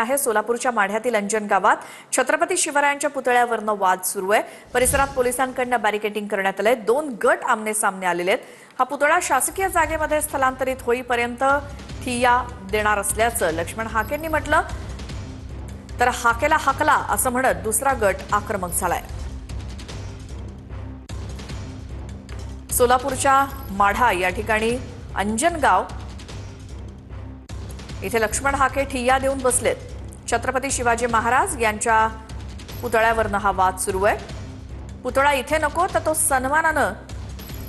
आहे सोलापूरच्या माढ्यातील अंजन गावात छत्रपती शिवरायांच्या पुतळ्यावरनं वाद सुरू आहे। परिसरात पोलिसांकडून बॅरिकेडिंग करण्यात आले। दोन गट आमने सामने आलेले आहेत। हा पुतळा शासकीय जागेमध्ये स्थलांतरित होईपर्यंत ठिय्या देणार असल्याचं लक्ष्मण हाकेंनी म्हटलं, तर हाकेला हाकला असं म्हणत दुसरा गट आक्रमक झालाय। सोलापूरच्या माढा या ठिकाणी अंजनगाव इथे लक्ष्मण हाके ठिय्या देऊन बसलेत। छत्रपती शिवाजी महाराज यांच्या पुतळ्यावरनं हा वाद सुरू आहे। पुतळा इथे नको तर तो सन्मानानं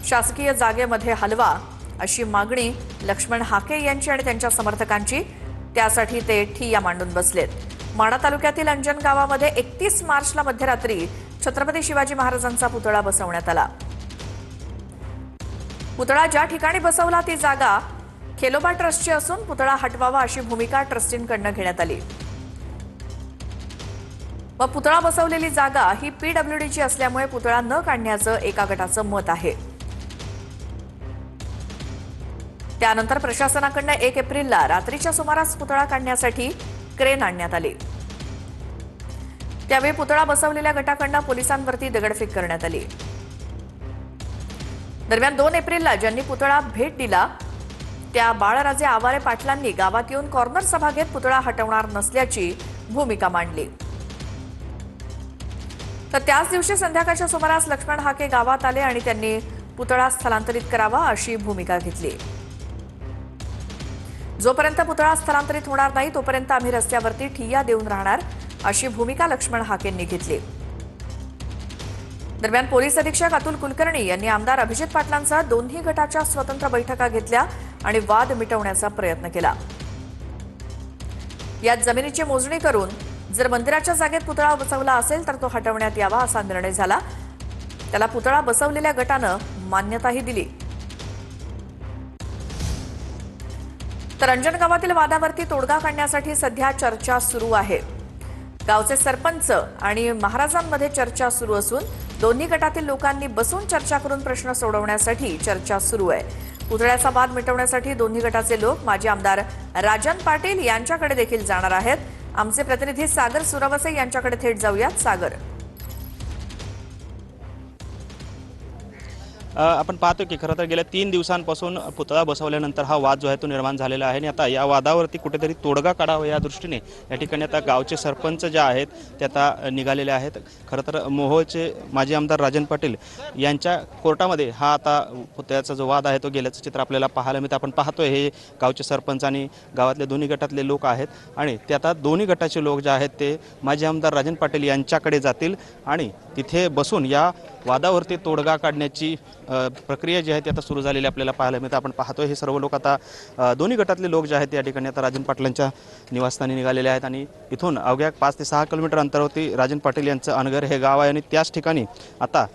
शासकीय जागेमध्ये हलवा अशी मागणी लक्ष्मण हाके यांची आणि त्यांच्या समर्थकांची, त्यासाठी ते ठिय्या मांडून बसलेत। माढा तालुक्यातील अंजन गावामध्ये 31 मार्चला मध्यरात्री छत्रपती शिवाजी महाराजांचा पुतळा बसवण्यात आला। पुतळा ज्या ठिकाणी बसवला ती जागा खेलोबा ट्रस्टची असून पुतळा हटवावा अशी भूमिका ट्रस्टींकडून घेण्यात आली। व पुतळा बसवलेली जागा ही पीडब्ल्यूडीची असल्यामुळे पुतळा न काढण्याचं एका गटाचं मत आहे। त्यानंतर प्रशासनाकडून 1 एप्रिलला रात्रीच्या सुमारास पुतळा काढण्यासाठी क्रेन आणण्यात आली। त्यावेळी पुतळा बसवलेल्या गटाकडून पोलिसांवरती दगडफेक करण्यात आली। दरम्यान 2 एप्रिलला ज्यांनी पुतळा भेट दिला त्या बाळराजे आवारे पाटलांनी गावात येऊन कॉर्नर सभा घेत पुतळा हटवणार नसल्याची भूमिका मांडली। तर त्याच दिवशी संध्याकाळच्या सुमारास लक्ष्मण हाके गावात आले आणि त्यांनी पुतळा स्थलांतरित करावा अशी भूमिका घेतली। जोपर्यंत पुतळा स्थलांतरित होणार नाही तोपर्यंत आम्ही रस्त्यावरती ठिय्या देऊन राहणार अशी भूमिका लक्ष्मण हाकेंनी घेतली। दरम्यान पोलीस अधीक्षक अतुल कुलकर्णी यांनी आमदार अभिजित पाटलांसह दोन्ही गटाच्या स्वतंत्र बैठका घेतल्या आणि वाद मिटवण्याचा प्रयत्न केला। यात जमिनीची मोजणी करून जर मंदिराच्या जागेत पुतळा बसवला असेल तर तो हटवण्यात यावा असा निर्णय झाला। त्याला पुतळा बसवलेल्या गटानं मान्यताही दिली। तर अंजन गावातील वादावरती तोडगा काढण्यासाठी सध्या चर्चा सुरू आहे। गावचे सरपंच आणि महाराजांमध्ये चर्चा सुरू असून दोन्ही गटातील लोकांनी बसून चर्चा करून प्रश्न सोडवण्यासाठी चर्चा सुरू आहे। पुतळ्याचा वाद मिटवण्यासाठी दोन्ही गटाचे लोक माजी आमदार राजन पाटील यांच्याकडे देखील जाणार आहेत। आमचे प्रतिनिधी सागर सुरवसे यांच्याकडे थेट जाऊयात। सागर, आपण पाहतो की खरं तर गेल्या 3 दिवसांपासून पुतळा बसवल्यानंतर हा वाद जो आहे तो निर्माण झालेला आहे आणि आता या वादावरती कुठेतरी तोडगा काढावा या दृष्टीने या ठिकाणी आता गावचे सरपंच जे आहेत ते आता निघालेले आहेत। खरं तर मोहोळचे माजी आमदार राजन पाटील यांच्या कोर्टामध्ये हा आता पुतळ्याचा जो वाद आहे तो गेल्याचं चित्र आपल्याला पाहायला मिळतं। आपण पाहतोय हे गावचे सरपंच आणि गावातले दोन्ही गटातले लोक आहेत आणि ते आता दोन्ही गटाचे लोक जे आहेत ते माजी आमदार राजन पाटील यांच्याकडे जातील आणि तिथे बसून या वादावरती तोडगा काढण्याची प्रक्रिया जी आहे ती आता सुरू झालेली आपल्याला पाहायला मिळते। आपण पाहतोय हे सर्व लोक आता दोन्ही गटातले लोक जे आहेत या ठिकाणी आता राजन पाटलांच्या निवासस्थानी निघालेले आहेत आणि इथून अवघ्या 5 ते 6 किलोमीटर अंतरावरती राजन पाटील यांचं अनगर हे गाव आहे आणि त्याच ठिकाणी आता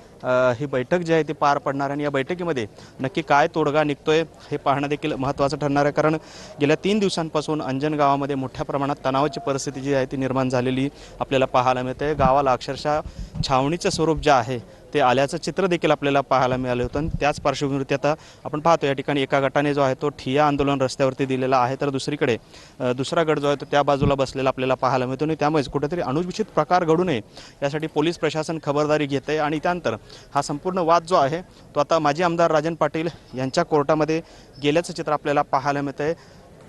ही बैठक जी आहे ती पार पडणार आणि या बैठकीमध्ये नक्की काय तोडगा निघतोय हे पाहणं देखील महत्त्वाचं ठरणार आहे। कारण गेल्या 3 दिवसांपासून अंजन गावामध्ये मोठ्या प्रमाणात तणावाची परिस्थिती जी आहे ती निर्माण झालेली आपल्याला पाहायला मिळते। गावाला अक्षरशः छावणीचं स्वरूप जे आहे ते आल्याचं चित्र देखील आपल्याला पाहायला मिळालं होतं आणि त्याच पार्श्वभूमीवरती आता आपण पाहतो या ठिकाणी एका गटाने जो आहे तो ठिय्या आंदोलन रस्त्यावरती दिलेला आहे, तर दुसरीकडे दुसरा गट जो आहे तो त्या बाजूला बसलेला आपल्याला पाहायला मिळतो आणि त्यामुळेच कुठेतरी अनुचित प्रकार घडू नये यासाठी पोलीस प्रशासन खबरदारी घेत आहे आणि त्यानंतर हा संपूर्ण वाद जो आहे तो आता माजी आमदार राजन पाटील यांच्या कोर्टामध्ये गेल्याचं चित्र आपल्याला पाहायला मिळतं आहे।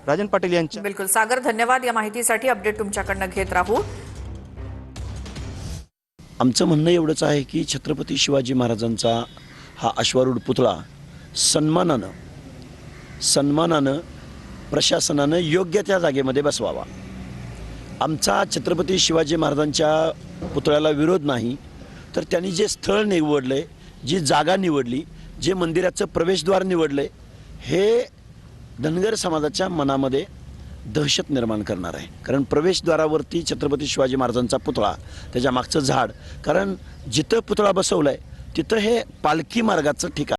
राजन पाटील यांच्या बिलकुल सागर, धन्यवाद या माहितीसाठी। अपडेट तुमच्याकडनं घेत राहू। आमचं म्हणणं एवढंच आहे की छत्रपती शिवाजी महाराजांचा हा अश्वारूढ पुतळा सन्मानानं प्रशासनानं योग्य त्या जागेमध्ये बसवावा। आमचा छत्रपती शिवाजी महाराजांच्या पुतळ्याला विरोध नाही, तर त्यांनी जे स्थळ निवडले, जी जागा निवडली, जे मंदिराचं प्रवेशद्वार निवडले, हे धनगर समाजाच्या मनामध्ये दहशत निर्माण करणार आहे। कारण प्रवेशद्वारावरती छत्रपती शिवाजी महाराजांचा पुतळा, त्याच्या मागचं झाड, कारण जिथं पुतळा बसवलाय तिथं हे पालखी मार्गाचं ठिकाण